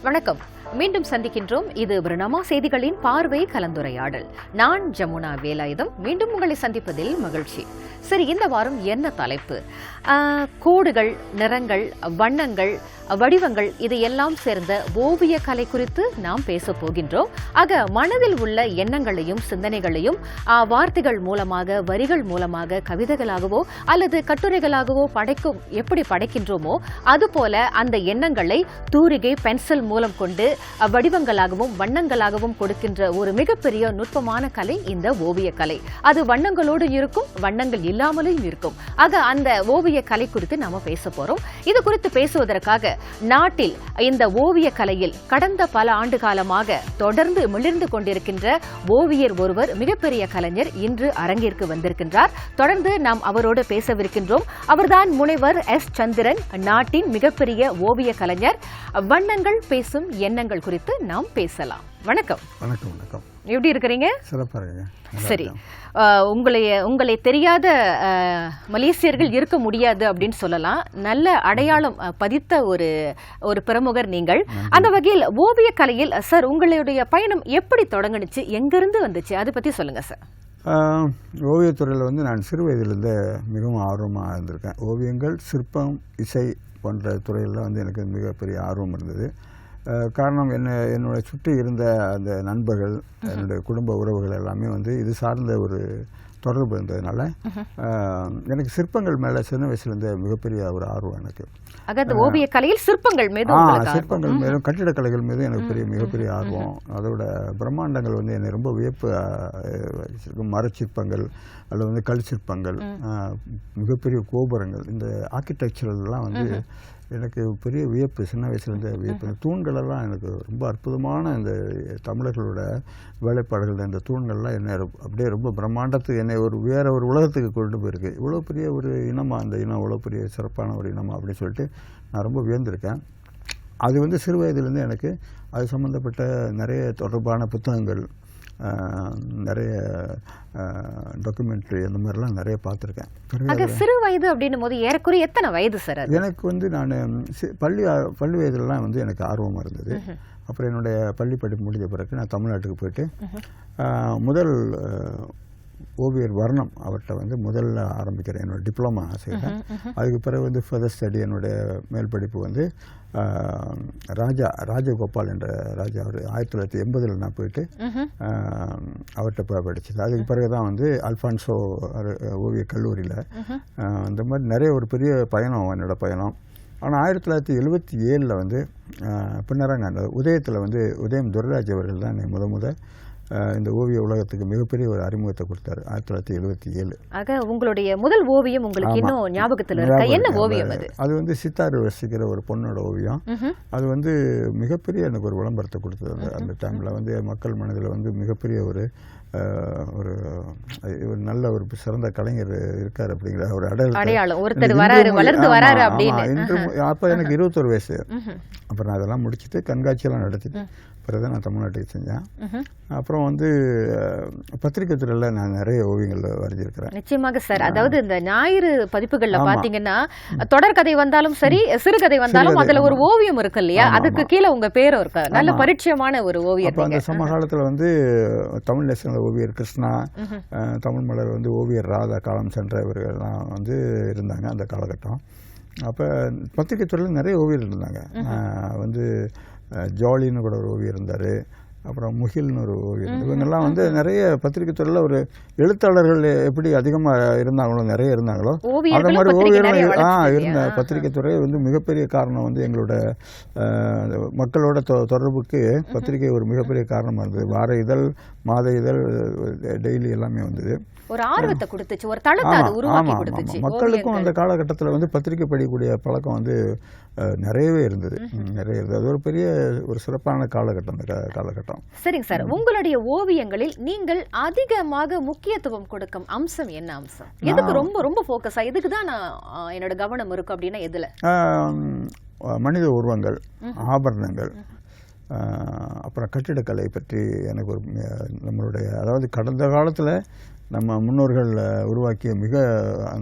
வணக்கம். மீண்டும் சந்திக்கின்றோம். இது பிரணாமா செய்திகளின் பார்வை கலந்துரையாடல். நான் ஜமுனா வேலாயுதம். மீண்டும் உங்களை சந்திப்பதில் மகிழ்ச்சி. சரி, இந்த வாரம் என்ன தலைப்பு? கோடுகள், நிறங்கள், வண்ணங்கள், வடிவங்கள் இதையெல்லாம் சேர்ந்த ஓவிய கலை குறித்து நாம் பேச போகின்றோம். ஆக மனதில் உள்ள எண்ணங்களையும் சிந்தனைகளையும் வார்த்தைகள் மூலமாக, வரிகள் மூலமாக, கவிதைகளாகவோ அல்லது கட்டுரைகளாகவோ எப்படி படைக்கின்றோமோ அதுபோல அந்த எண்ணங்களை தூரிகை, பென்சில் மூலம் கொண்டு வடிவங்களாகவும் வண்ணங்களாகவும் கொடுக்கின்ற ஒரு மிகப்பெரிய நுட்பமான கலை இந்த ஓவிய கலை. அது வண்ணங்களோடு இருக்கும், வண்ணங்கள் இல்லாமலும் இருக்கும். ஆக அந்த ஓவிய கலை குறித்து நாம பேச போறோம். இது குறித்து பேசுவதற்காக நாட்டில் இந்த ஓவிய கலையில் கடந்த பல ஆண்டு காலமாக தொடர்ந்து மிளிர்ந்து கொண்டிருக்கின்ற ஓவியர் ஒருவர், மிகப்பெரிய கலைஞர் இன்று அரங்கிற்கு வந்திருக்கின்றார். தொடர்ந்து நாம் அவரோடு பேசவிருக்கின்றோம். அவர்தான் முனைவர் எஸ். சந்திரன், நாட்டின் மிகப்பெரிய ஓவிய கலைஞர். வண்ணங்கள் பேசும் எண்ணங்கள் குறித்து நாம் பேசலாம். வணக்கம். வணக்கம். வணக்கம். எப்படி இருக்கிறீங்க? சிறப்பாக இருக்கேன். சரி, உங்களை தெரியாத மலேசியர்கள் இருக்க முடியாது அப்படின்னு சொல்லலாம். நல்ல அடையாளம் பதித்த ஒரு பிரமுகர் நீங்கள். அந்த வகையில் ஓவிய கலையில் சார் உங்களுடைய பயணம் எப்படி தொடங்குனுச்சு, எங்கிருந்து வந்துச்சு, அதை பற்றி சொல்லுங்க சார். ஓவியத்துறையில் நான் சிறு வயதிலிருந்து மிகவும் ஆர்வமாக இருந்திருக்கேன். ஓவியங்கள், சிற்பம், இசை போன்ற துறையில் எனக்கு மிகப்பெரிய ஆர்வம் இருந்தது. காரணம் என்னோட சுற்றி இருந்த அந்த நண்பர்கள், என்னுடைய குடும்ப உறவுகள் எல்லாமே இது சார்ந்த ஒரு தொடர்பு இருந்ததுனால எனக்கு சிற்பங்கள் மேலே சின்ன வயசுலேருந்து மிகப்பெரிய ஒரு ஆர்வம் எனக்கு. ஓவிய கலையில் சிற்பங்கள் மீதும் கட்டிடக்கலைகள் மீதும் எனக்கு மிகப்பெரிய ஆர்வம். அதோட பிரம்மாண்டங்கள் என்னை ரொம்ப வியப்பு. மரச்சிற்பங்கள் அல்லது கல் சிற்பங்கள், மிகப்பெரிய கோபுரங்கள், இந்த ஆர்கிடெக்சரெல்லாம் எனக்கு பெரிய வியப்பு. சின்ன வயசுலேருந்து வியப்பு. தூண்களெல்லாம் எனக்கு ரொம்ப அற்புதமான இந்த தமிழர்களோட வேலைப்பாடுகள், இந்த தூண்கள்லாம் என்னை அப்படியே ரொம்ப பிரம்மாண்டத்துக்கு என்னை வேற ஒரு உலகத்துக்கு கொண்டு போயிருக்கு. இவ்வளோ பெரிய ஒரு இனமாக, அந்த இனம் இவ்வளோ பெரிய சிறப்பான ஒரு இனமாக அப்படின்னு சொல்லிட்டு நான் ரொம்ப வியந்திருக்கேன். அது சிறு வயதுலேருந்து எனக்கு அது சம்மந்தப்பட்ட நிறைய தொடர்பான புத்தகங்கள், நிறைய டாக்குமெண்ட்ரி, அந்த மாதிரிலாம் நிறைய பார்த்துருக்கேன். சிறு வயது அப்படின்னும் போது ஏறக்குறைய எத்தனை வயது சார்? எனக்கு நான் பள்ளி வயதுலலாம் எனக்கு ஆர்வமாக இருந்தது. அப்புறம் என்னுடைய பள்ளி படிப்பு முடிஞ்ச பிறகு நான் தமிழ்நாட்டுக்கு போயிட்டு முதல் ஓவியர் வர்ணம் அவர்கிட்ட முதல்ல ஆரம்பிக்கிறேன் என்னோட டிப்ளமா செய்கிறேன். அதுக்கு பிறகு ஃபர்தர் ஸ்டடி என்னுடைய மேல் படிப்பு ராஜகோபால் என்ற ராஜா, அவர் 1980 நான் போயிட்டு அவர்கிட்ட படித்தது. அதுக்கு பிறகு தான் அல்ஃபான்சோ ஓவிய கல்லூரியில். இந்த மாதிரி நிறைய ஒரு பெரிய பயணம் என்னோடய பயணம். ஆனால் 1977 பின்னராங்க உதயத்தில் உதயம் துரைராஜ் அவர்கள் தான் முத இந்த ஓவிய உலகத்துக்கு மிகப்பெரிய ஒரு அறிமுகத்தை கொடுத்தாரு 1977. ஆக உங்களுடைய முதல் ஓவியம் உங்களுக்கு இன்னும் ஞாபகத்தில் இருக்கா? என்ன ஓவியம் அது? அது சித்தார் வசிக்கிற ஒரு பொண்ணோட ஓவியம். அது மிகப்பெரிய எனக்கு ஒரு விளம்பரத்தை கொடுத்தது. அந்த டைமில் மக்கள் மனதில் மிகப்பெரிய ஒரு நல்ல ஒரு சிறந்த கலைஞர் இருக்கார் அப்படிங்கிற ஒரு அடையாளம். ஒருத்தர் வளர்ந்து வராரு அப்படின்னு. அப்போ எனக்கு 21 வயசு. அப்புறம் நான் அதெல்லாம் முடிச்சுட்டு கண்காட்சியெல்லாம் நடத்திட்டு பிறகு நான் தமிழ்நாட்டுக்கு செஞ்சேன். அப்புறம் பத்திரிகை துறையில் நான் நிறைய ஓவியங்கள் வரைஞ்சிருக்கிறேன். நிச்சயமாக சார். அதாவது இந்த ஞாயிறு பதிப்புகள்ல பாத்தீங்கன்னா தொடர்கதை வந்தாலும் சரி, சிறுகதை வந்தாலும் அதுல ஒரு ஓவியம் இருக்கு இல்லையா, அதுக்கு கீழே உங்க பேரும் இருக்கு. நல்ல பரிச்சயமான ஒரு ஓவியம். அந்த சமகாலத்தில் தமிழ் நேசனல் ஓவியர் கிருஷ்ணா, தமிழ் மலர் ஓவியர் ராதா காலம் சென்ற இவர்கள்லாம் இருந்தாங்க அந்த காலகட்டம். அப்போ பத்திரிகை துறையில் நிறைய ஓவியர் இருந்தாங்க. ஜாலின்னு கூட ஒரு ஓவியர் இருந்தார். அப்புறம் முகில்னு ஒரு ஓவியர். இவங்கெல்லாம் நிறைய பத்திரிகை துறையில் ஒரு எழுத்தாளர்கள் எப்படி அதிகமாக இருந்தாங்களோ, நிறைய இருந்தாங்களோ, அந்த மாதிரி ஓவியர்கள் இருந்த பத்திரிகை துறை மிகப்பெரிய காரணம் எங்களோட மக்களோட தொடர்புக்கு பத்திரிகை ஒரு மிகப்பெரிய காரணமாக இருந்தது. வார இதழ், மாத இதழ், டெய்லி எல்லாமே வந்தது. ஒரு ஆர்வத்தை கொடுத்துச்சு, ஒரு தளத்தை அது உருவாக்கி கொடுத்துச்சு. மக்களுக்கும் அந்த காலகட்டத்தில் பத்திரிகை படிக்கக்கூடிய பழக்கம் நிறையவே இருந்தது. அது ஒரு பெரிய ஒரு சிறப்பான காலகட்டம் அந்த காலகட்டம். சரிங்க சார், உங்களுடைய ஓவியங்களில் நீங்கள் அதிகமாக முக்கியத்துவம் கொடுக்கும் அம்சம் என்ன அம்சம்? எதுக்கு ரொம்ப ரொம்ப ஃபோக்கஸா, இதுக்கு தான் நான் என்னோட கவனம் இருக்கும் அப்படின்னா எதுல? மனித உருவங்கள், ஆபரணங்கள், அப்புறம் கட்டிடக்கலை பற்றி எனக்கு ஒரு நம்மளுடைய, அதாவது கடந்த காலத்தில் நம்ம முன்னோர்கள் உருவாக்கிய மிக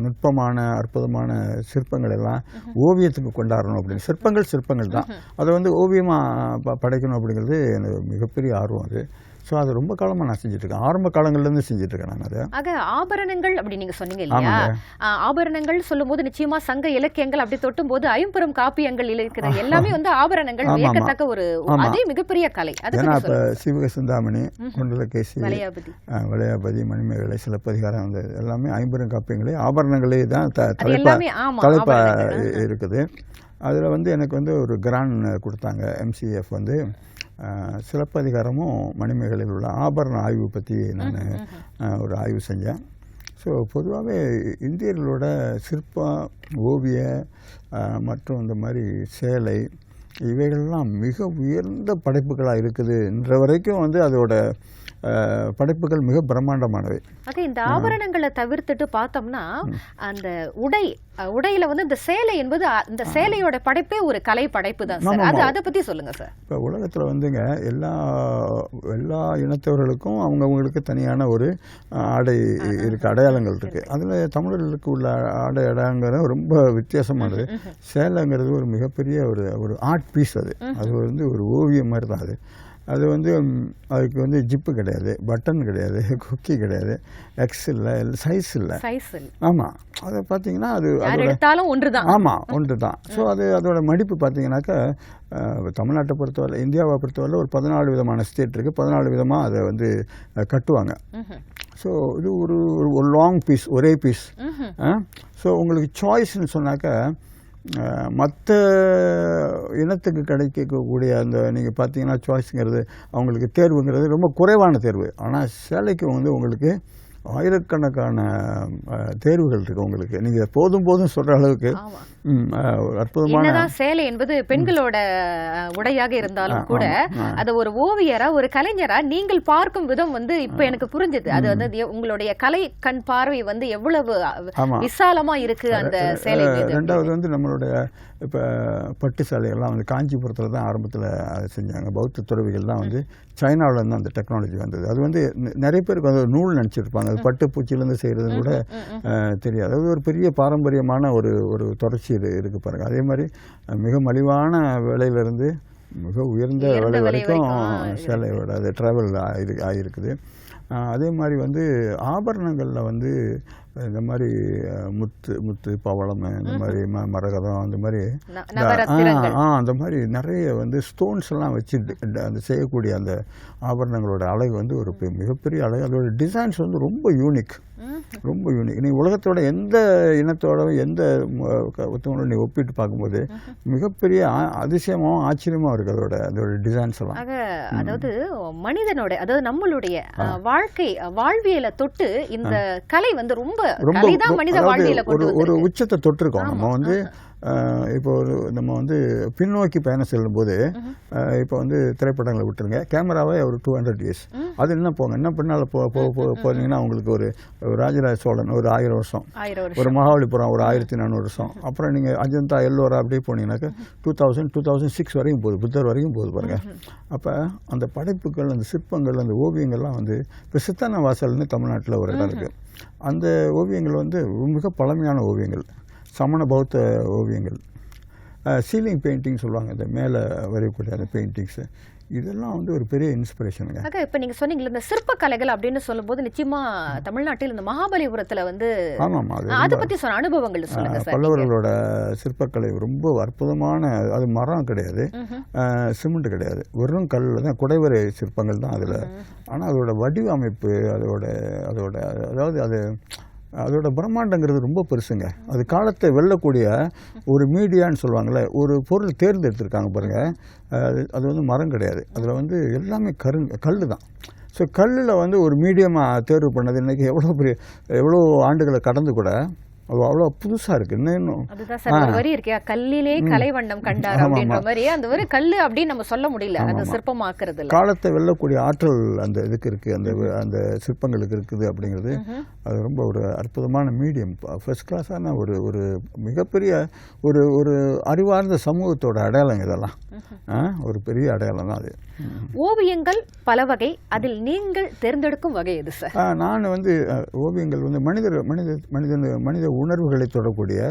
நுட்பமான அற்புதமான சிற்பங்கள் எல்லாம் ஓவியத்துக்கு கொண்டாடணும் அப்படின்னு. சிற்பங்கள் தான், அதை வந்து ஓவியமாக படைக்கணும் அப்படிங்கிறது எனக்கு மிகப்பெரிய ஆர்வம். அது ஸோ அது ரொம்ப காலமாக நான் செஞ்சுட்ருக்கேன், ஆரம்ப காலங்கள்லேருந்து செஞ்சுட்ருக்கேன் நான் அதை. ஆக ஆபரணங்கள் அப்படி நீங்கள் சொன்னீங்க இல்லையா, ஆபரணங்கள் சொல்லும் போது நிச்சயமா சங்க இலக்கியங்கள் அப்படி தொட்டும் போது ஐம்பெரும் காப்பியங்கள் இருக்கிற எல்லாமே வந்து ஆபரணங்கள் வியக்கத்தக்க ஒரு அதே மிகப்பெரிய கலை. ஏன்னா இப்போ சிவக சிந்தாமணி, குண்டலகேசி, வளையாபதி, மணிமேகலை, சிலப்பதிகாரம் அந்த எல்லாமே ஐம்பெரும் காப்பியங்களே ஆபரணங்களே தான் தலைப்பா இருக்குது. அதில் வந்து எனக்கு வந்து ஒரு கிராண்ட் கொடுத்தாங்க MCF வந்து சிலப்பதிகாரமும் மணிமேகலையில் உள்ள ஆபரண ஆய்வு பற்றி நான் ஒரு ஆய்வு செஞ்சேன். ஸோ பொதுவாகவே இந்தியர்களோட சிற்பம், ஓவிய மற்றும் இந்த மாதிரி சேலை இவைகள்லாம் மிக உயர்ந்த படைப்புகளாக இருக்குதுன்ற வரைக்கும் வந்து அதோட படைப்புகள் மிக பிரம்மாண்டமானவை. ஆக இந்த ஆபரணங்களை தவிர்த்துட்டு பார்த்தோம்னா அந்த உடையில வந்து இந்த சேலை என்பது இந்த சேலையோட படைப்பே ஒரு கலை படைப்பு தான் சார். அதை பத்தி சொல்லுங்க சார். இப்போ உலகத்தில் வந்துங்க எல்லா இனத்தவர்களுக்கும் அவங்கவுங்களுக்கு தனியான ஒரு ஆடை இருக்கு, அடையாளங்கள் இருக்கு. அதில் தமிழர்களுக்கு உள்ள ஆடை அடையாளங்கிறது ரொம்ப வித்தியாசமானது. சேலைங்கிறது ஒரு மிகப்பெரிய ஒரு ஆர்ட் பீஸ். அது வந்து ஒரு ஓவியம் மாதிரி தான். அது வந்து அதுக்கு வந்து ஜிப்பு கிடையாது, பட்டன் கிடையாது, குக்கி கிடையாது, எக்ஸ் இல்லை, சைஸ் இல்லை. ஆமாம், அதை பார்த்தீங்கன்னா அது ஒன்று தான். ஆமாம், ஒன்று தான். ஸோ அதோட மடிப்பு பார்த்தீங்கன்னாக்கா தமிழ்நாட்டை பொறுத்தவரை, இந்தியாவை பொறுத்தவரை ஒரு 14 விதமான ஸ்டேட் இருக்குது, 14 விதமாக அதை வந்து கட்டுவாங்க. ஸோ இது ஒரு லாங் பீஸ், ஒரே பீஸ். ஸோ உங்களுக்கு சாய்ஸ்ன்னு சொன்னாக்கா மற்ற இனத்துக்கு கிடைக்கக்கூடிய அந்த நீங்கள் பார்த்தீங்கன்னா சாய்ஸுங்கிறது அவங்களுக்கு தேர்வுங்கிறது ரொம்ப குறைவான தேர்வு. ஆனால் சேலைக்கு வந்து உங்களுக்கு ஆயிரக்கணக்கான தேர்வுகள் இருக்கு உங்களுக்கு. நீங்கள் போதும் சொல்கிற அளவுக்கு அற்புதமான சேலை என்பது பெண்களோட உடையாக இருந்தாலும் கூட அது ஒரு ஓவியரா, ஒரு கலைஞரா நீங்கள் பார்க்கும் விதம் வந்து இப்ப எனக்கு புரிஞ்சது. அது வந்து உங்களுடைய கலை கண் பார்வை வந்து எவ்வளவு விசாலமா இருக்கு அந்த சேலை. ரெண்டாவது வந்து நம்மளுடைய இப்போ பட்டு சேலைகள்லாம் வந்து காஞ்சிபுரத்தில் தான் ஆரம்பத்தில் அதை செஞ்சாங்க. பௌத்த துறவிகள் தான் வந்து சைனாவில் இருந்து அந்த டெக்னாலஜி வந்தது. அது வந்து நிறைய பேருக்கு வந்து நூல் நினச்சிருப்பாங்க, அது பட்டு பூச்சியிலேருந்து செய்கிறதுன்னு கூட தெரியாது. அது ஒரு பெரிய பாரம்பரியமான ஒரு தொடர்ச்சி இருக்கு பாருங்கள். அதே மாதிரி மிக மலிவான விலையிலிருந்து மிக உயர்ந்த விலை வரைக்கும் சேலையோட அது ட்ராவல் ஆகிருக்குது. அதே மாதிரி வந்து ஆபரணங்களில் வந்து இந்த மாதிரி முத்து பவளம், இந்த மாதிரி மரகதம், அந்த மாதிரி அந்த மாதிரி நிறைய வந்து ஸ்டோன்ஸ் எல்லாம் வச்சு அந்த செய்யக்கூடிய அந்த ஆபரணங்களோட அழகு வந்து ஒரு மிகப்பெரிய அழகு. அதோட டிசைன்ஸ் வந்து ரொம்ப யூனிக். நீ உலகத்தோட எந்த இனத்தோட எந்த ஒருத்தவங்களோட நீ ஒப்பிட்டு பார்க்கும்போது மிகப்பெரிய அதிசயமாகவும் ஆச்சரியமாக இருக்குது அதோட டிசைன்ஸ் எல்லாம். அதாவது மனிதனோட, அதாவது நம்மளுடைய வாழ்வியலை தொட்டு இந்த கலை வந்து ரொம்ப ஒரு உச்சத்தை தொட்டிருக்கோம். நம்ம வந்து இப்போ நம்ம வந்து பின்னோக்கி பயணம் செல்லும்போது இப்போ வந்து திரைப்படங்களை விட்டுருங்க, கேமராவே ஒரு 200 years அது என்ன பின்னால் போனீங்கன்னா உங்களுக்கு ஒரு ராஜராஜ சோழன் ஒரு 1000 வருஷம், ஒரு மகாபலிபுரம் ஒரு 1400 வருஷம், அப்புறம் நீங்கள் அஜந்தா எல்லோரா அப்படியே போனீங்கன்னாக்கா 2006 வரைக்கும் போகுது, புத்தர் வரைக்கும் போகுது பாருங்க. அப்போ அந்த படைப்புகள், அந்த சிற்பங்கள், அந்த ஓவியங்கள்லாம் வந்து இப்போ சித்தன்ன வாசல்னு தமிழ்நாட்டில் ஒரு இடம் இருக்குது. அந்த ஓவியங்கள் வந்து மிக பழமையான ஓவியங்கள், சமண பௌத்த ஓவியங்கள். சீலிங் பெயிண்டிங் சொல்லுவாங்க, இந்த மேலே வரையக்கூடிய அந்த பெயிண்டிங்ஸு, இதெல்லாம் வந்து ஒரு பெரிய இன்ஸ்பிரேஷனுங்க. இப்போ நீங்கள் சொன்னீங்களா இந்த சிற்பக்கலைகள் அப்படின்னு சொல்லும்போது நிச்சயமாக தமிழ்நாட்டில் இந்த மகாபலிபுரத்தில் வந்து அதை பற்றி சொன்ன அனுபவங்கள் சொல்லுங்க சார். பல்லவர்களோட சிற்பக்கலை ரொம்ப அற்புதமான, அது மரம் கிடையாது, சிமெண்ட் கிடையாது, வெறும் கல்லில் தான், குடைவரை சிற்பங்கள் தான் அதில். ஆனால் அதோட வடிவமைப்பு, அதோட பிரம்மாண்டங்கிறது ரொம்ப பெருசுங்க. அது காலத்தை வெல்லக்கூடிய ஒரு மீடியான்னு சொல்லுவாங்கள்ல, ஒரு பொருள் தேர்ந்தெடுத்திருக்காங்க பாருங்கள். அது வந்து மரம் கிடையாது, அதில் வந்து எல்லாமே கல் தான். ஸோ கல்லில் வந்து ஒரு மீடியமாக தேர்வு பண்ணது இன்றைக்கி எவ்வளோ ஆண்டுகளை கடந்து கூட அவ்வளோ புதுசாக இருக்குது. இன்னும் அதுதான் சார் ஒரு வரி இருக்கா, கல்லிலே கலைவண்ணம் கண்டார் அப்படின்ற மாதிரி. அந்த ஒரு கல் அப்படின்னு நம்ம சொல்ல முடியல, அந்த சிற்பமாக்குறது காலத்தை வெல்லக்கூடிய ஆற்றல் அந்த இதுக்கு இருக்குது, அந்த சிற்பங்களுக்கு இருக்குது அப்படிங்கிறது அது ரொம்ப ஒரு அற்புதமான மீடியம், ஃபர்ஸ்ட் கிளாஸான ஒரு ஒரு மிகப்பெரிய ஒரு ஒரு அறிவார்ந்த சமூகத்தோட அடையாளம் இதெல்லாம். ஒரு பெரிய அடையாளம் தான் அது. ஓவியங்கள் பல வகை, அதில் நீங்கள் தேர்ந்தெடுக்கும் வகை எது சார்? நான் வந்து ஓவியங்கள் வந்து மனித உணர்வுகளை தொடக்கூடிய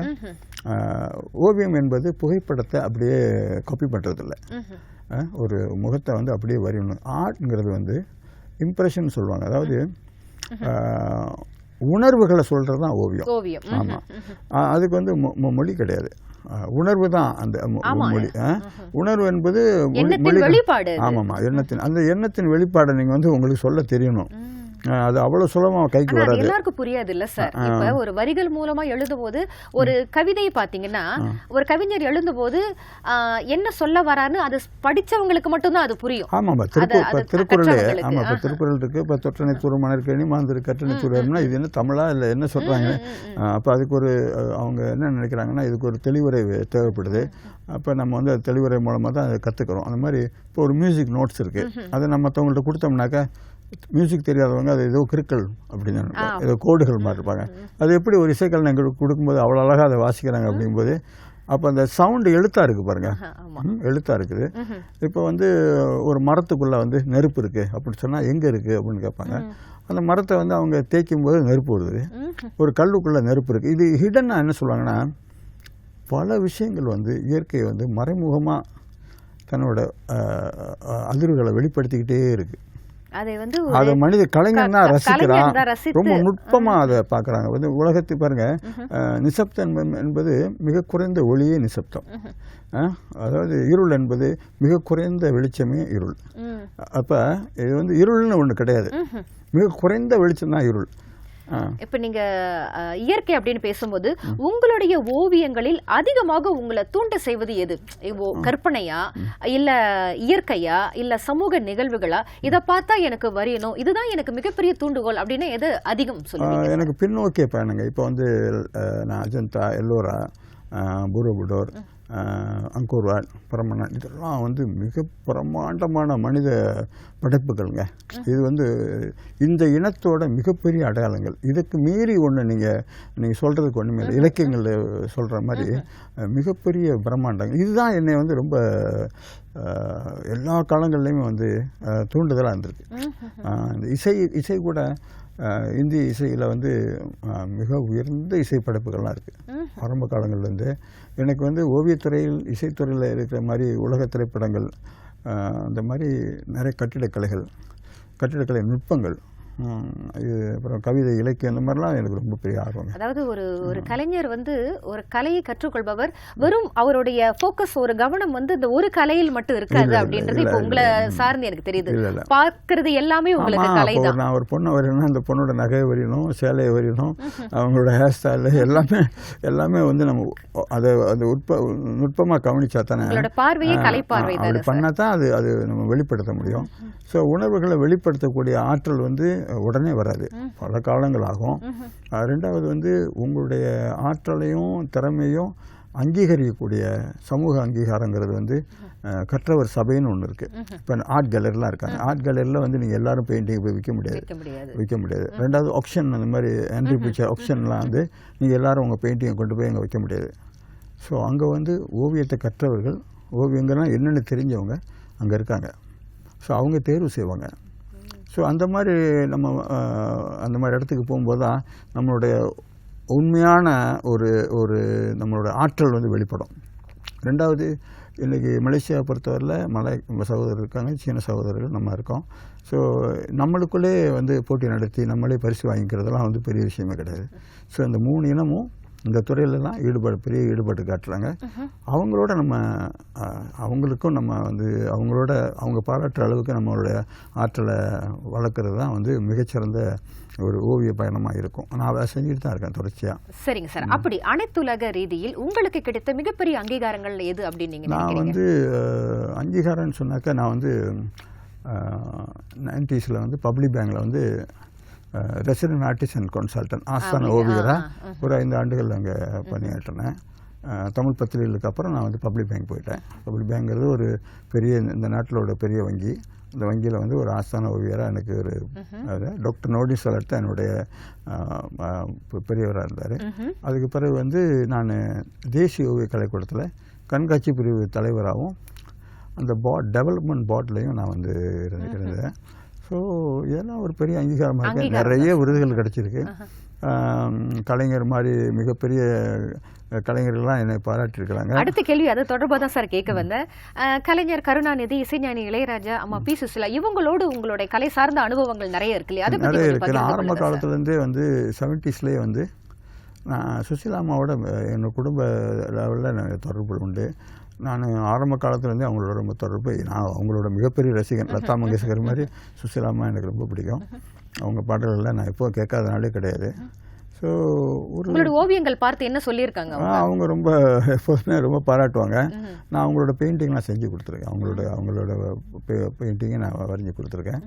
ஓவியம் என்பது புகைப்படத்தை அப்படியே காப்பி பண்ணுறதில்ல. ஒரு முகத்தை வந்து அப்படியே வரையணும். ஆர்ட்ங்கிறது வந்து இம்ப்ரெஷன் சொல்லுவாங்க, அதாவது உணர்வுகளை சொல்கிறது தான் ஓவியம். ஆமாம், அதுக்கு வந்து மொழி கிடையாது, உணர்வு தான் அந்த மொழி. உணர்வு என்பது வெளிப்பாடு. ஆமாம்மா, எண்ணத்தின் அந்த எண்ணத்தின் வெளிப்பாடை நீங்கள் வந்து உங்களுக்கு சொல்ல தெரியணும். அது அவ்வளவு சுலபமா கைக்கு வராது. எல்லாருக்கும் புரியாது இல்ல சார். இப்ப ஒரு வரிகள் மூலமா எழுதும்போது, ஒரு கவிதை பாத்தீங்கன்னா ஒரு கவிஞர் எழுதும்போது என்ன சொல்ல வரான்னு அது படிச்சவங்களுக்கு மட்டும்தான் அது புரியும். ஆமாம், திருக்குறளே. ஆமா, இப்ப திருக்குறள் இருக்கு. இப்ப தொற்றனை தூர மணற்கேணி மாந்தர் கற்றனை தூரம்னா இது என்ன தமிழா இல்லை என்ன சொல்றாங்க? அப்ப அதுக்கு ஒரு அவங்க என்ன நினைக்கிறாங்கன்னா, இதுக்கு ஒரு தெளிவுரை தேவைப்படுது. அப்போ நம்ம வந்து அது தெளிவுரை மூலமாக தான் அதை கற்றுக்கிறோம். அந்த மாதிரி இப்போ ஒரு மியூசிக் நோட்ஸ் இருக்குது, அதை நம்ம மற்றவங்கள்ட்ட கொடுத்தோம்னாக்கா மியூசிக் தெரியாதவங்க அது ஏதோ கிறுக்கல் அப்படின்னு ஏதோ கோடுகள் மாதிரி இருப்பாங்க. அது எப்படி ஒரு இசைக்கல் எங்களுக்கு கொடுக்கும்போது அவ்வளோ அழகாக அதை வாசிக்கிறாங்க அப்படிங்கும்போது, அப்போ அந்த சவுண்டு எழுத்தாக இருக்குது பாருங்கள், எழுத்தாக இருக்குது. இப்போ வந்து ஒரு மரத்துக்குள்ளே வந்து நெருப்பு இருக்குது அப்படின்னு சொன்னால் எங்கே இருக்குது அப்படின்னு கேட்பாங்க. அந்த மரத்தை வந்து அவங்க தேய்க்கும் போது நெருப்பு வருது. ஒரு கல்லுக்குள்ளே நெருப்பு இருக்குது. இது ஹிடனாக என்ன சொல்லுவாங்கன்னா, பல விஷயங்கள் வந்து இயற்கையை வந்து மறைமுகமாக தன்னோட அதிர்வுகளை வெளிப்படுத்திக்கிட்டே இருக்குது. அதை மனித கலைஞர் தான் ரசிக்கிறான், ரொம்ப நுட்பமா அதை பார்க்குறாங்க. வந்து உலகத்தை பாருங்க, நிசப்தம் என்பது மிக குறைந்த ஒளியே நிசப்தம். அதாவது இருள் என்பது மிக குறைந்த வெளிச்சமே இருள். அப்ப இது வந்து இருள்னு ஒண்ணு கிடையாது, மிக குறைந்த வெளிச்சம் தான் இருள். இப்ப நீங்க இயற்கை அப்படின்னு பேசும்போது உங்களுடைய ஓவியங்களில் அதிகமாக உங்களை தூண்ட செய்வது எது? கற்பனையா, இல்ல இயற்கையா, இல்ல சமூக நிகழ்வுகளா? இதை பார்த்தா எனக்கு வரையணும், இதுதான் எனக்கு மிகப்பெரிய தூண்டுகோல் அப்படின்னு எது அதிகம் சொல்லுவீங்க? எனக்கு பின்னோக்கிய பயணங்க. இப்போ வந்து நான் அஜந்தா, எல்லோரா, பூரோபுடோர், அங்கோர்வாட், பரமனான், இதெல்லாம் வந்து மிக பிரமாண்டமான மனித படைப்புகள்ங்க. இது வந்து இந்த இனத்தோட மிகப்பெரிய அடையாளங்கள். இதுக்கு மீறி ஒன்று நீங்கள் சொல்கிறதுக்கு ஒன்றுமே இல்லை. இலக்கியங்களில் சொல்கிற மாதிரி மிகப்பெரிய பிரம்மாண்டங்கள். இதுதான் என்னை வந்து ரொம்ப எல்லா காலங்கள்லையுமே வந்து தூண்டுதலாக இருந்திருக்கு. இந்த இசை கூட இந்திய இசையில் வந்து மிக உயர்ந்த இசை படைப்புகள்லாம் இருக்குது ஆரம்ப காலங்கள்லேருந்து. எனக்கு வந்து ஓவியத்துறையில், இசைத்துறையில் இருக்கிற மாதிரி உலக திரைப்படங்கள், அந்த மாதிரி நிறைய கட்டிடக்கலை நுட்பங்கள், இது அப்புறம் கவிதை, இலக்கியம், அந்த மாதிரிலாம் எனக்கு ரொம்ப பெரிய ஆர்வம். அதாவது ஒரு கலைஞர் வந்து ஒரு கலையை கற்றுக்கொள்பவர் வெறும் அவருடைய ஃபோக்கஸ், ஒரு கவனம் வந்து இந்த ஒரு கலையில் மட்டும் இருக்காது அப்படின்றது இப்போ உங்களை சார்ந்து எனக்கு தெரியுது. பார்க்கறது எல்லாமே உங்களுக்கு கலை தான். நான் ஒரு பொண்ணை வரையணும், அந்த பொண்ணோட நகையை வரையணும், சேலையை வரையணும், அவங்களோட ஹேர் ஸ்டைல் எல்லாமே வந்து நம்ம அதை நுட்பமாக கவனிச்சா தானே, பார்வையே கலை பார்வை தான். அப்படி பண்ணால் தான் அது நம்ம வெளிப்படுத்த முடியும். ஸோ உணர்வுகளை வெளிப்படுத்தக்கூடிய ஆற்றல் வந்து உடனே வராது, பல காலங்கள் ஆகும். ரெண்டாவது வந்து உங்களுடைய ஆற்றலையும் திறமையும் அங்கீகரிக்கக்கூடிய சமூக அங்கீகாரங்கிறது வந்து கற்றவர் சபைன்னு ஒன்று இருக்குது. இப்போ ஆர்ட் கேலரிலாம் இருக்காங்க. ஆர்ட் கேலரியில் வந்து நீங்கள் எல்லாரும் பெயிண்டிங் போய் விற்க முடியாது. ரெண்டாவது ஆக்ஷன், அந்த மாதிரி ஆண்ட்ரி பிக்சர் ஆக்ஷன்லாம் வந்து நீங்கள் எல்லாரும் உங்கள் பெயிண்டிங்கை கொண்டு போய் அங்கே வைக்க முடியாது. ஸோ அங்கே வந்து ஓவியத்தை கற்றவர்கள், ஓவியங்கள்லாம் என்னென்னு தெரிஞ்சவங்க அங்கே இருக்காங்க. ஸோ அவங்க தேர்வு செய்வாங்க. ஸோ அந்த மாதிரி நம்ம அந்த மாதிரி இடத்துக்கு போகும்போது தான் நம்மளுடைய உண்மையான ஒரு நம்மளோட ஆற்றல் வந்து வெளிப்படும். ரெண்டாவது, இன்றைக்கி மலேசியாவை பொறுத்தவரையில் மலை சகோதரர் இருக்காங்க, சீன சகோதரர்கள் நம்ம இருக்கோம். ஸோ நம்மளுக்குள்ளே வந்து போட்டி நடத்தி நம்மளே பரிசு வாங்கிக்கிறதெல்லாம் வந்து பெரிய விஷயமே கிடையாது. ஸோ இந்த 3 இனமும் இந்த துறையிலலாம் பெரிய ஈடுபாடு காட்டுறாங்க. அவங்களோட நம்ம அவங்களுக்கும் நம்ம வந்து அவங்க பாராட்டுற அளவுக்கு நம்மளுடைய ஆற்றலை வளர்க்குறது தான் வந்து மிகச்சிறந்த ஒரு ஓவிய பயணமாக இருக்கும். நான் அதை செஞ்சுட்டு தான் இருக்கேன் தொடர்ச்சியாக. சரிங்க சார். அப்படி அனைத்துலக ரீதியில் உங்களுக்கு கிடைத்த மிகப்பெரிய அங்கீகாரங்கள் எது அப்படின்னு நீங்கள் நான் வந்து அங்கீகாரம்னு சொன்னாக்கா, நான் வந்து 90s வந்து பப்ளிக் பேங்கில் வந்து ரெசிடென்ட் ஆர்டிஸ்ட் அண்ட் கன்சல்டன்ட், ஆஸ்தான ஓவியராக ஒரு 5 ஆண்டுகள் அங்கே பணியாற்றினேன். தமிழ் பத்திரிகைகளுக்கு அப்புறம் நான் வந்து பப்ளிக் பேங்க் போயிட்டேன். பப்ளிக் பேங்க்ங்கிறது ஒரு பெரிய இந்த நாட்டிலோட பெரிய வங்கி. அந்த வங்கியில் வந்து ஒரு ஆஸ்தான ஓவியராக எனக்கு ஒரு டாக்டர் நோடி சொல்லட்டு என்னுடைய பெரியவராக இருந்தார். அதுக்கு பிறகு வந்து நான் தேசிய ஓவிய கலைக்கூடத்தில் கண்காட்சி பிரிவு தலைவராகவும் அந்த டெவலப்மெண்ட் போர்ட்லேயும் நான் வந்து இருந்தேன். ஸோ இதெல்லாம் ஒரு பெரிய அங்கீகாரமாக இருக்குது. நிறைய விருதுகள் கிடச்சிருக்கு. கலைஞர் மாதிரி மிகப்பெரிய கலைஞர்கள்லாம் என்னை பாராட்டியிருக்கிறாங்க. அடுத்த கேள்வி அது தொடர்பாக தான் சார் கேட்க வந்தேன். கலைஞர் கருணாநிதி, இசைஞானி இளையராஜா, அம்மா பி சுசிலா, இவங்களோடு உங்களுடைய கலை சார்ந்த அனுபவங்கள் நிறைய இருக்கு இல்லையா? நிறைய இருக்குது. நான் ஆரம்ப காலத்துலேருந்தே வந்து 70ஸ்லேயே வந்து நான் சுசிலா அம்மாவோட என்னோட குடும்ப லெவலில் எனக்கு தொடர்பு உண்டு. நான் ஆரம்ப காலத்துலேருந்தே அவங்களோட ரொம்ப தொடர்பு. நான் அவங்களோட மிகப்பெரிய ரசிகன். லதா மங்கேஷ்கர் மாதிரி சுசிலா அம்மா எனக்கு ரொம்ப பிடிக்கும். அவங்க பாடல்கள்லாம் நான் எப்போ கேட்காதனாலே கிடையாது. ஸோ உங்களோட ஓவியங்கள் பார்த்து என்ன சொல்லியிருக்காங்க? அவங்க ரொம்ப எப்போதுமே ரொம்ப பாராட்டுவாங்க. நான் அவங்களோட பெயிண்டிங்லாம் செஞ்சு கொடுத்துருக்கேன். அவங்களோட பெயிண்டிங்கை நான் வரைஞ்சி கொடுத்துருக்கேன்.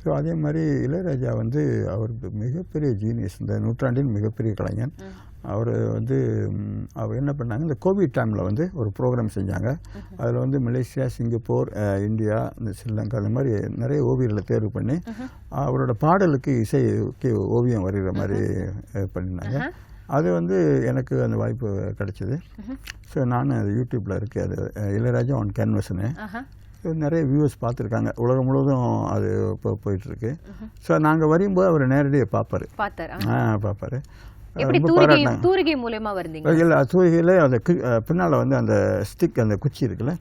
ஸோ அதே மாதிரி இளையராஜா வந்து அவருக்கு மிகப்பெரிய ஜீனியஸ், இந்த நூற்றாண்டின் மிகப்பெரிய கலைஞன். அவர் வந்து அவர் என்ன பண்ணாங்க, இந்த கோவிட் டைமில் வந்து ஒரு ப்ரோக்ராம் செஞ்சாங்க. அதில் வந்து மலேசியா, சிங்கப்பூர், இந்தியா, இந்த ஸ்ரீலங்கா, அந்த மாதிரி நிறைய ஓவியர்களை தேர்வு பண்ணி அவரோட பாடலுக்கு இசைக்கு ஓவியம் வரைகிற மாதிரி பண்ணினாங்க. அது வந்து எனக்கு அந்த வாய்ப்பு கிடைச்சிது. ஸோ நான் அது யூடியூப்பில் இருக்குது. அது இளையராஜா ஆன் கேன்வஸ்னு நிறைய வியூவர்ஸ் பார்த்துருக்காங்க. உலகம் முழுவதும் அது இப்போ போயிட்டுருக்கு. ஸோ நாங்கள் வரும்போது அவர் நேரடியாக பார்ப்பார். தூரிகை மூலமா வருந்தீங்க? இல்லை, தூரிகையில் அந்த பின்னால் வந்து அந்த ஸ்டிக், அந்த குச்சி இருக்குல்ல,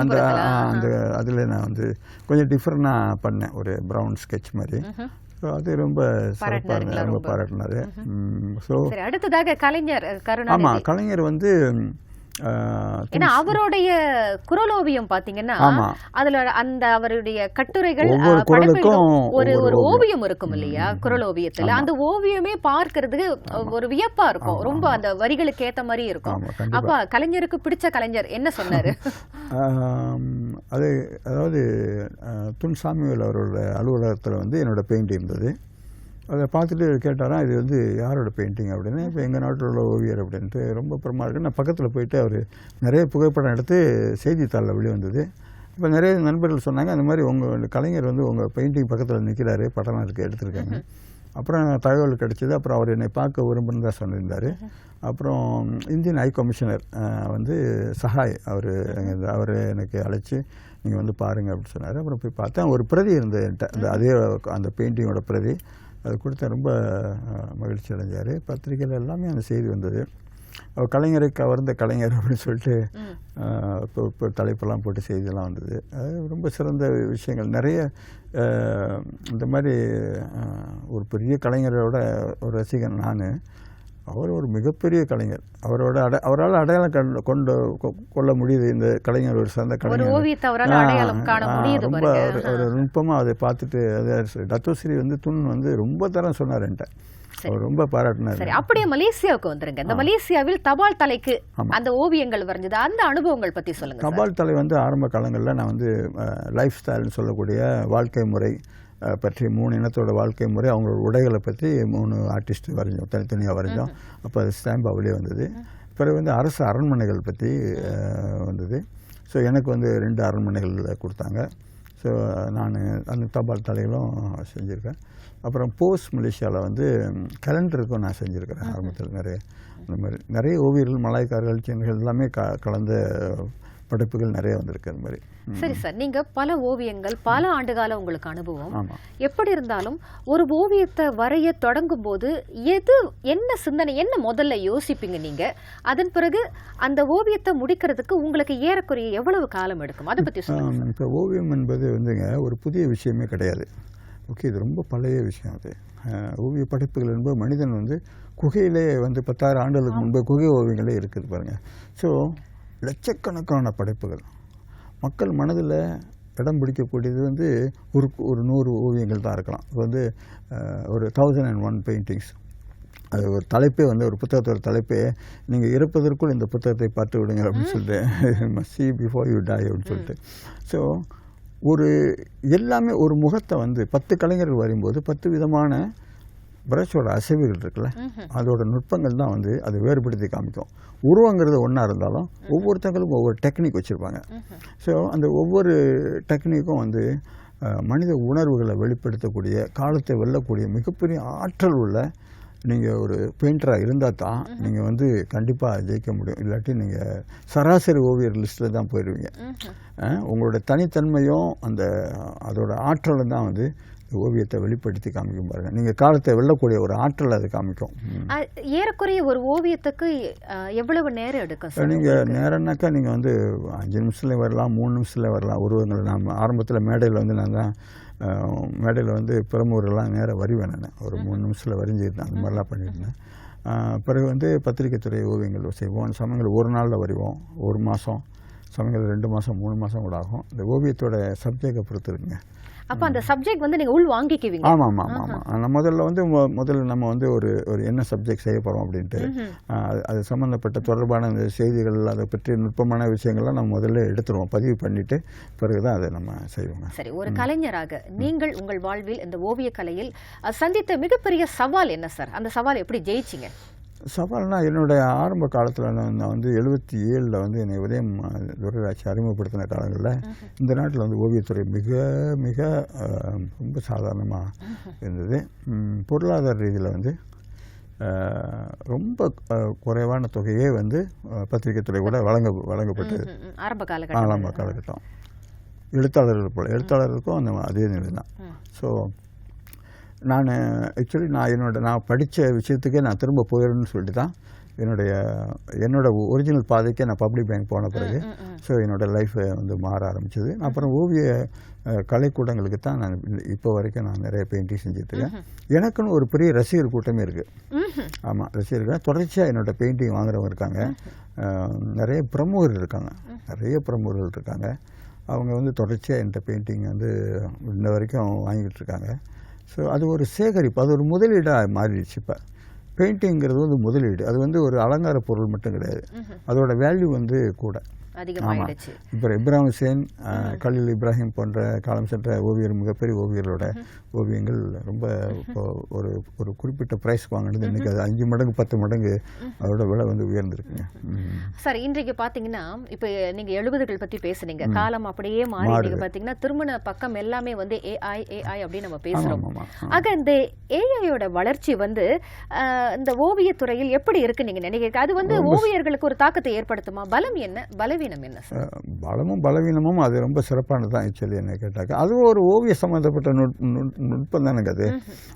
அந்த அதில் நான் வந்து கொஞ்சம் டிஃப்ரெண்டாக பண்ணேன், ஒரு ப்ரௌன் ஸ்கெட்ச் மாதிரி. அது ரொம்ப சிறப்பாக இருந்தது, ரொம்ப பாராட்டினாரு. ஸோ அடுத்ததாக கலைஞர் கருணாநிதி. ஆமாம், கலைஞர் வந்து ஏன்னா அவருடைய குரலோவியம் பாத்தீங்கன்னா அதுல அந்த அவருடைய கட்டுரைகள் ஒரு ஓவியம் இருக்கும் இல்லையா குரலோவியத்துல, அந்த ஓவியமே பார்க்கறதுக்கு ஒரு வியப்பா இருக்கும். ரொம்ப அந்த வரிகளுக்கு ஏத்த மாதிரி இருக்கும். அப்ப கலைஞருக்கு பிடிச்ச கலைஞர் என்ன சொன்னாரு? அது அதாவது துன் சாமுவேல் அவரோட அலுவலகத்தில் வந்து என்னோட பெயிண்டிங் இருந்தது. அதை பார்த்துட்டு கேட்டாராம், இது வந்து யாரோட பெயிண்டிங் அப்படின்னு. இப்போ எங்கள் நாட்டில் உள்ள ஓவியர் அப்படின்ட்டு ரொம்ப பிரமா இருக்குது. நான் பக்கத்தில் போயிட்டு அவர் நிறைய புகைப்படம் எடுத்து செய்தித்தாளில் வெளிவந்தது. இப்போ நிறைய நண்பர்கள் சொன்னாங்க, அந்த மாதிரி உங்கள் கலைஞர் வந்து உங்கள் பெயிண்டிங் பக்கத்தில் நிற்கிறாரு, படம் இருக்குது, எடுத்திருக்காங்க. அப்புறம் தகவல் கிடைச்சிது. அப்புறம் அவர் என்னை பார்க்க விரும்புன்னு தான் சொல்லியிருந்தார். அப்புறம் இந்தியன் ஹை கமிஷனர் வந்து சஹாய் அவர் எனக்கு அழைச்சி நீங்கள் வந்து பாருங்கள் அப்படின்னு சொன்னார். அப்புறம் போய் பார்த்தேன். ஒரு பிரதி இருந்தது என்கிட்ட, அதே அந்த பெயிண்டிங்கோட பிரதி. அது கொடுத்த ரொம்ப மகிழ்ச்சி அடைஞ்சார். பத்திரிகையில் எல்லாமே அந்த செய்தி வந்தது. அவர் கலைஞரை கவர்ந்த கலைஞர் அப்படின்னு சொல்லிட்டு இப்போ தலைப்பெல்லாம் போட்டு செய்தியெல்லாம் வந்தது. அது ரொம்ப சிறந்த விஷயங்கள் நிறைய. இந்த மாதிரி ஒரு பெரிய கலைஞரோட ஒரு ரசிகன் நான். அவர் ஒரு மிகப்பெரிய கலைஞர். அவரால் அடையாளம் கொள்ள முடியுது இந்த கலைஞர் ஒரு சிறந்த கலைஞர். ரொம்ப ஒரு நுட்பமாக அதை பார்த்துட்டு டத்தோஸ்ரீ வந்து துன் வந்து ரொம்ப தரம் சொன்னார் என்கிட்ட. அவர் ரொம்ப பாராட்டினார். சரி, அப்படியே மலேசியாவுக்கு வந்துருங்க. இந்த மலேசியாவில் தபால் தலைக்கு அந்த ஓவியங்கள் வரைஞ்சது, அந்த அனுபவங்கள் பற்றி சொல்லுங்க. தபால் தலை வந்து ஆரம்ப காலங்களில் நான் வந்து லைஃப் ஸ்டைல்னு சொல்லக்கூடிய வாழ்க்கை முறை பற்றி 3 இனத்தோட வாழ்க்கை முறை, அவங்களோட உடைகளை பற்றி 3 ஆர்டிஸ்ட் வரைஞ்சோம், தனித்தனியாக வரைஞ்சோம். அப்போ அது ஸ்டாம்ப் அவளே வந்தது. பிறகு வந்து அரசு அரண்மனைகள் பற்றி வந்தது. ஸோ எனக்கு வந்து 2 அரண்மனைகள் கொடுத்தாங்க. ஸோ நான் அந்த தபால் தலைகளும் செஞ்சுருக்கேன். அப்புறம் போஸ்ட் மலேசியாவில் வந்து கேலண்டருக்கும் நான் செஞ்சுருக்கிறேன். ஆரம்பத்தில் அந்த மாதிரி நிறைய ஓவியர்கள், மலாய்க்காரர்கள், சீனர்கள் எல்லாமே கலந்த படைப்புகள் நிறைய வந்திருக்கு. அது மாதிரி. சரி சார், நீங்க பல ஓவியங்கள், பல ஆண்டுகால உங்களுக்கு அனுபவம். எப்படி இருந்தாலும் ஒரு ஓவியத்தை வரைய தொடங்கும் போது என்ன சிந்தனை, என்ன முதல்ல யோசிப்பீங்க நீங்க? அதன் பிறகு அந்த ஓவியத்தை முடிக்கிறதுக்கு உங்களுக்கு ஏறக்குறைய எவ்வளவு காலம் எடுக்கும்? அதை பத்தி சொல்லுங்க. இப்போ ஓவியம் என்பது வந்துங்க ஒரு புதிய விஷயமே கிடையாது. ஓகே, இது ரொம்ப பழைய விஷயம். அது ஓவிய படைப்புகள் என்பது மனிதன் வந்து குகையிலே வந்து 10,000 ஆண்டுகளுக்கு முன்பு குகை ஓவியங்களே இருக்குது பாருங்கள். ஸோ லட்சக்கணக்கான படைப்புகள் மக்கள் மனதில் இடம் பிடிக்கக்கூடியது வந்து ஒரு 100 ஓவியங்கள் தான் இருக்கலாம். இப்போ வந்து ஒரு 1001 பெயிண்டிங்ஸ். அது ஒரு தலைப்பே வந்து ஒரு புத்தகத்தோட தலைப்பே, நீங்கள் இறப்பதற்குள் இந்த புத்தகத்தை பார்த்து விடுங்க அப்படின்னு சொல்லிட்டு, must see before you die அப்படின்னு சொல்லிட்டு. ஸோ எல்லாமே ஒரு முகத்தை வந்து 10 கலைஞர்கள் வரும்போது 10 விதமான ப்ரஷோட அசைவுகள் இருக்குல்ல, அதோட நுட்பங்கள் தான் வந்து அதை வேறுபடுத்தி காமிக்கும். உருவங்கிறது ஒன்றா இருந்தாலும் ஒவ்வொருத்தங்களுக்கும் ஒவ்வொரு டெக்னிக் வச்சுருப்பாங்க. ஸோ அந்த ஒவ்வொரு டெக்னிக்கும் வந்து மனித உணர்வுகளை வெளிப்படுத்தக்கூடிய, காலத்தை வெல்லக்கூடிய மிகப்பெரிய ஆற்றல் உள்ள நீங்கள் ஒரு பெயிண்டராக இருந்தால் தான் நீங்கள் வந்து கண்டிப்பாக ஜெயிக்க முடியும். இல்லாட்டி நீங்கள் சராசரி ஓவியர் லிஸ்ட்டில் தான் போயிடுவீங்க. உங்களோட தனித்தன்மையும் அதோட ஆற்றலும் தான் வந்து ஓவியத்தை வெளிப்படுத்தி காமிக்கும். பாருங்க, நீங்கள் காலத்தை வெல்லக்கூடிய ஒரு ஆற்றல் அதை காமிக்கும். ஏறக்குறைய ஒரு ஓவியத்துக்கு எவ்வளவு நேரம் எடுக்கும்? நீங்கள் நேரம்னாக்கா நீங்கள் வந்து 5 நிமிஷத்துல வரலாம், 3 நிமிஷத்துல வரலாம். உருவங்களை நான் ஆரம்பத்தில் மேடையில் வந்து நான் தான் மேடையில் வந்து பிரமுகர்கள்லாம் நேராக வரிவேன். நான் ஒரு 3 நிமிஷத்தில் வரைஞ்சிருந்தேன், அந்த மாதிரிலாம் பண்ணியிருந்தேன். பிறகு வந்து பத்திரிகை துறை ஓவியங்கள் செய்வோம். சமயங்கள் ஒரு நாளில் வரைவோம், 1 மாதம், சமயங்கள் 2 மாதம் 3 மாதம் கூட ஆகும். இந்த ஓவியத்தோட சப்ஜெக்டை பொறுத்து இருக்குங்க. அப்போ அந்த சப்ஜெக்ட் வந்து நீங்கள் உள் வாங்கிக்குவீங்க? ஆமாம் ஆமாம் ஆமாம் ஆமாம். முதல்ல நம்ம வந்து ஒரு என்ன சப்ஜெக்ட் செய்ய போகிறோம் அப்படின்ட்டு அது சம்மந்தப்பட்ட தொடர்பான இந்த செய்திகள், அதை பற்றி நுட்பமான விஷயங்கள்லாம் நம்ம முதல்ல எடுத்துருவோம், பதிவு பண்ணிவிட்டு பிறகு தான் அதை நம்ம செய்வோங்க. சரி, ஒரு கலைஞராக நீங்கள் உங்கள் வாழ்வில் இந்த ஓவிய கலையில் சந்தித்த மிகப்பெரிய சவால் என்ன சார்? அந்த சவால் எப்படி ஜெயிச்சிங்க? சவால்னா, என்னுடைய ஆரம்ப காலத்தில் நான் வந்து 77 வந்து என்னை உதயம் துரைராஜ் அறிமுகப்படுத்தின காலங்களில் இந்த நாட்டில் வந்து ஓவியத்துறை மிக மிக ரொம்ப சாதாரணமாக இருந்தது. பொருளாதார ரீதியில் வந்து ரொம்ப குறைவான தொகையே வந்து பத்திரிகை துறை கூட வழங்கப்பட்டது ஆரம்ப காலகட்டம். எழுத்தாளர்களுக்கும் அதே நிலை தான். ஸோ நான் நான் படித்த விஷயத்துக்கே நான் திரும்ப போயிடணும்னு சொல்லிட்டு தான் என்னோட ஒரிஜினல் பாதைக்கே நான் பப்ளிக் பேங்க் போன பிறகு ஸோ என்னோடய லைஃப்பை வந்து மாற ஆரம்பிச்சது. அப்புறம் ஓவிய கலைக்கூடங்களுக்கு தான் நான் இப்போ வரைக்கும் நான் நிறைய பெயிண்டிங் செஞ்சுட்ருக்கேன். எனக்குன்னு ஒரு பெரிய ரசிகர் கூட்டமே இருக்குது. ஆமாம், ரசிகர்கள் தொடர்ச்சியாக என்னோடய பெயிண்டிங் வாங்குறவங்க இருக்காங்க. நிறைய பிரமுகர்கள் இருக்காங்க. அவங்க வந்து தொடர்ச்சியாக என்கிட்ட பெயிண்டிங் வந்து இன்ன வரைக்கும் வாங்கிட்டு இருக்காங்க. ஸோ அது ஒரு சேகரிப்பு, அது ஒரு முதலீடாக மாறிடுச்சு. இப்போ பெயிண்டிங்கிறது வந்து முதலீடு, அது வந்து ஒரு அலங்கார பொருள் மட்டும் கிடையாது, அதோட வேல்யூ வந்து கூட. ஆமாம், இப்போ இப்ராஹிம் ஹுசேன், கலீல் இப்ராஹிம் போன்ற காலம் சென்ற மிகப்பெரிய ஓவியர்களோட ஓவியங்கள் ரொம்ப ஒரு ஒரு குறிப்பிட்ட ப்ரைஸ்க்கு வாங்கினது இன்றைக்கி அது 5 மடங்கு 10 மடங்கு அதோட விலை வந்து உயர்ந்திருக்குங்க. சார், இன்றைக்கு பார்த்தீங்கன்னா இப்போ நீங்கள் 70கள் பற்றி பேசுனீங்க, காலம் அப்படியே மாறி நீங்கள் பார்த்தீங்கன்னா திருமண பக்கம் எல்லாமே வந்து ஏஐ அப்படின்னு நம்ம பேசுகிறோம். ஆக இந்த ஏஐயோட வளர்ச்சி வந்து இந்த ஓவியத்துறையில் எப்படி இருக்குன்னு நீங்கள் நினைக்கிறீங்க? அது வந்து ஓவியர்களுக்கு ஒரு தாக்கத்தை ஏற்படுத்துமா? பலம் என்ன, பலவீனம் என்ன? பலமும் பலவீனமும் அது ரொம்ப சிறப்பானது தான் ஆக்சுவலி என்ன கேட்டாக்க. அதுவும் ஒரு ஓவிய சம்மந்தப்பட்ட நுட்பம் தானுங்க அது.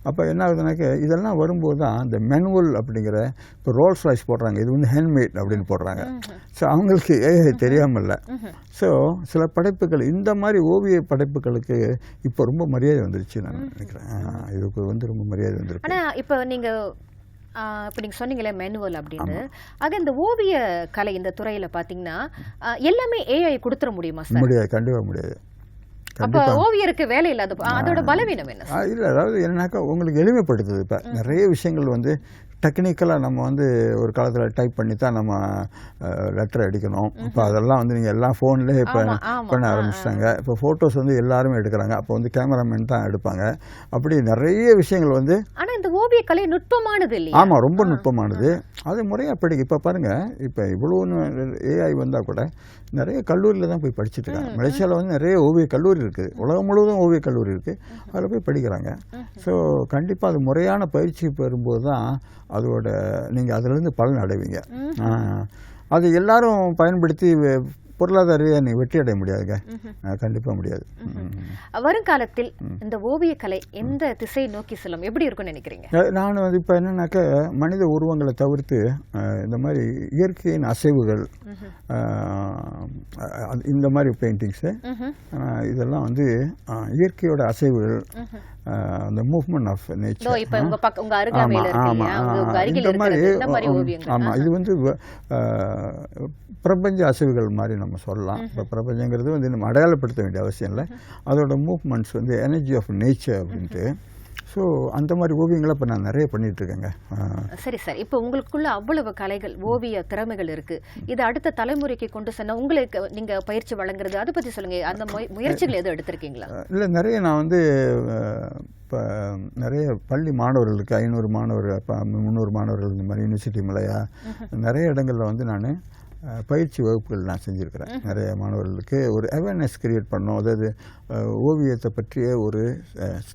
அப்போ என்ன ஆகுதுனாக்க, இதெல்லாம் வரும்போது தான் இந்த மேனுவல் அப்படிங்கிற, இப்போ ரோல்ஸ் ராய்ஸ் போடுறாங்க, இது வந்து ஹேண்ட்மேட் அப்படின்னு போடுறாங்க. ஸோ அவங்களுக்கு தெரியாமல் இல்லை. ஸோ சில படைப்புகள், இந்த மாதிரி ஓவிய படைப்புகளுக்கு இப்போ ரொம்ப மரியாதை வந்துருச்சு நான் நினைக்கிறேன். இதுக்கு வந்து ரொம்ப மரியாதை வந்துருக்கு. ஆனால் இப்போ நீங்கள் சொன்னீங்களே மேனுவல் அப்படின்னு, ஆக இந்த ஓவிய கலை இந்த துறையில் பார்த்தீங்கன்னா எல்லாமே ஏஐ கொடுத்துட முடியுமா சார்? முடியாது, கண்டிப்பாக முடியாது. அப்போ ஓவியருக்கு வேலை இல்லாத அதோட பலவீனம் என்ன? இல்லை, அதாவது என்னன்னாக்கா உங்களுக்கு எளிமைப்படுத்துது. இப்போ நிறைய விஷயங்கள் வந்து டெக்னிக்கலாக நம்ம வந்து ஒரு காலத்தில் டைப் பண்ணி தான் நம்ம லெட்டர் அடிக்கணும். இப்போ அதெல்லாம் வந்து நீங்கள் எல்லாம் ஃபோன்லேயே இப்போ பண்ண ஆரம்பிச்சிட்டாங்க. இப்போ ஃபோட்டோஸ் வந்து எல்லாருமே எடுக்கிறாங்க. அப்போ வந்து கேமராமேன் தான் எடுப்பாங்க. அப்படி நிறைய விஷயங்கள் வந்து. ஆனால் இந்த ஓவிய கலை நுட்பமானது இல்லை? ஆமாம், ரொம்ப நுட்பமானது. அது முறையாக படிக்க. இப்போ பாருங்கள், இப்போ இவ்வளோ ஏஐ வந்தால் கூட நிறைய கல்லூரியில் தான் போய் படிச்சுட்டு இருக்காங்க. மலேசியாவில் வந்து நிறைய ஓவிய கல்லூரி இருக்குது, உலகம் முழுவதும் ஓவிய கல்லூரி இருக்குது, அதில் போய் படிக்கிறாங்க. ஸோ கண்டிப்பாக அது முறையான பயிற்சி பெறும்போது தான் அதோட நீங்கள் அதிலிருந்து பலன் அடைவீங்க. அது எல்லாரும் பயன்படுத்தி பொருளாதார நீங்கள் வெற்றி அடைய முடியாதுங்க, கண்டிப்பாக முடியாது. வருங்காலத்தில் இந்த ஓவிய கலை எந்த திசை நோக்கி செல்லும், எப்படி இருக்கும்னு நினைக்கிறீங்க? நான் வந்து இப்போ என்னன்னாக்க, மனித உருவங்களை தவிர்த்து இந்த மாதிரி இயற்கையின் அசைவுகள், இந்த மாதிரி பெயிண்டிங்ஸு, இதெல்லாம் வந்து இயற்கையோட அசைவுகள், அந்த மூவ்மெண்ட் ஆஃப் நேச்சர், இந்த மாதிரி. ஆமாம், இது வந்து பிரபஞ்ச அசைவுகள் மாதிரி நம்ம சொல்லலாம். இப்போ பிரபஞ்சங்கிறது வந்து நம்ம அடையாளப்படுத்த வேண்டிய அவசியம் இல்லை. அதோட மூவ்மெண்ட்ஸ் வந்து எனர்ஜி ஆஃப் நேச்சர் அப்படின்ட்டு. ஸோ ஸோ அந்த மாதிரி ஓவியங்களை இப்போ நான் நிறைய பண்ணிட்டு இருக்கேங்க. சரி சார், இப்போ உங்களுக்குள்ள அவ்வளவு கலைகள், ஓவிய திறமைகள் இருக்கு. இது அடுத்த தலைமுறைக்கு கொண்டு சென்ன உங்களுக்கு நீங்க பயிற்சி வழங்குறது, அதை பத்தி சொல்லுங்க. அந்த முயற்சிகள் எதுவும் எடுத்திருக்கீங்களா? இல்லை, நிறைய நான் வந்து இப்போ நிறைய பள்ளி மாணவர்களுக்கு 500 மாணவர்கள் 300 மாணவர்கள் இந்த மாதிரி யூனிவர்சிட்டி மலையா நிறைய இடங்களில் வந்து நான் பயிற்சி வகுப்புகள் நான் செஞ்சுருக்கிறேன். நிறைய மாணவர்களுக்கு ஒரு அவேர்னஸ் கிரியேட் பண்ணணும், அதாவது ஓவியத்தை பற்றிய ஒரு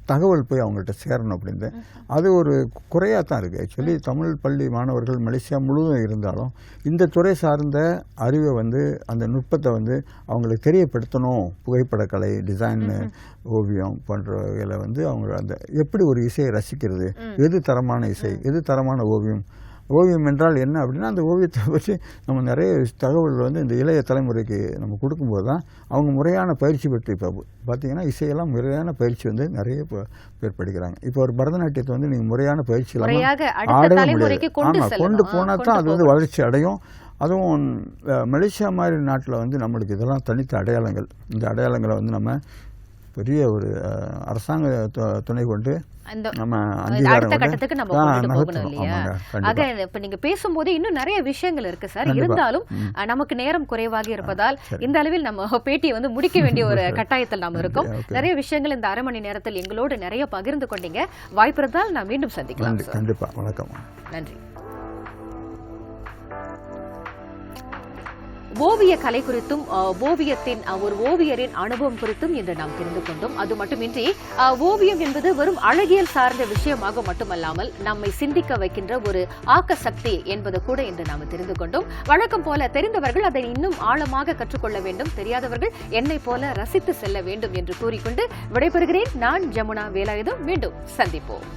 தகவல் போய் அவங்கள்ட்ட சேரணும் அப்படின்னு. அது ஒரு குறையாக தான் இருக்குது. ஆக்சுவலி தமிழ் பள்ளி மாணவர்கள் மலேசியா முழுவதும் இருந்தாலும் இந்த துறை சார்ந்த அறிவை வந்து அந்த நுட்பத்தை வந்து அவங்களுக்கு தெரியப்படுத்தணும். புகைப்படக்கலை, டிசைன், ஓவியம் போன்றவைகளை வந்து அவங்க அந்த எப்படி ஒரு இசையை ரசிக்கிறது, எது தரமான இசை, எது தரமான ஓவியம், ஓவியம் என்றால் என்ன அப்படின்னா அந்த ஓவியத்தை பற்றி நம்ம நிறைய தகவல்கள் வந்து இந்த இளைய தலைமுறைக்கு நம்ம கொடுக்கும்போது தான் அவங்க முறையான பயிற்சி பெற்று, இப்போ பார்த்தீங்கன்னா இசையெல்லாம் முறையான பயிற்சி வந்து நிறைய பேர் படிக்கிறாங்க. இப்போ ஒரு பரதநாட்டியத்தை வந்து நீங்கள் முறையான பயிற்சி இல்லாமல் ஆடவே முடியாது. ஆமாம், கொண்டு போனால் தான் அது வந்து வளர்ச்சி அடையும். அதுவும் மலேசியா மாதிரி நாட்டில் வந்து நம்மளுக்கு இதெல்லாம் தனித்த அடையாளங்கள். இந்த அடையாளங்களை வந்து நம்ம பெரிய ஒரு அரசாங்க துணை கொண்டு நம்ம அடுத்த கட்டத்துக்கு நம்ம கொண்டு போகணும் இல்லையா? ஆக இப்ப நீங்க பேசும்போது இன்னும் நிறைய விஷயங்கள் இருக்கு சார். இருந்தாலும் நமக்கு நேரம் குறைவாக இருப்பதால் இந்த அளவில் நம்ம பேட்டியை வந்து முடிக்க வேண்டிய ஒரு கட்டாயத்தில் நாம் இருக்கோம். நிறைய விஷயங்கள் இந்த அரை மணி நேரத்தில் எங்களோடு நிறைய பகிர்ந்து கொண்டீங்க. வாய்ப்பு இருந்தால் நான் மீண்டும் சந்திக்கலாம். கண்டிப்பா. வணக்கம். நன்றி. ஓவிய கலை குறித்தும் ஓவியத்தின் ஒரு ஓவியரின் அனுபவம் குறித்தும் இன்று நாம் தெரிந்து கொண்டோம். அது மட்டுமின்றி ஓவியம் என்பது வெறும் அழகியல் சார்ந்த விஷயமாக மட்டுமல்லாமல் நம்மை சிந்திக்க வைக்கின்ற ஒரு ஆக்க சக்தி என்பது கூட இன்று நாம் தெரிந்து கொண்டோம். வழக்கம் போல தெரிந்தவர்கள் அதை இன்னும் ஆழமாக கற்றுக்கொள்ள வேண்டும், தெரியாதவர்கள் என்னை போல ரசித்து செல்ல வேண்டும் என்று கூறிக்கொண்டு விடைபெறுகிறேன். நான் ஜமுனா வேலாயுதம். மீண்டும் சந்திப்போம்.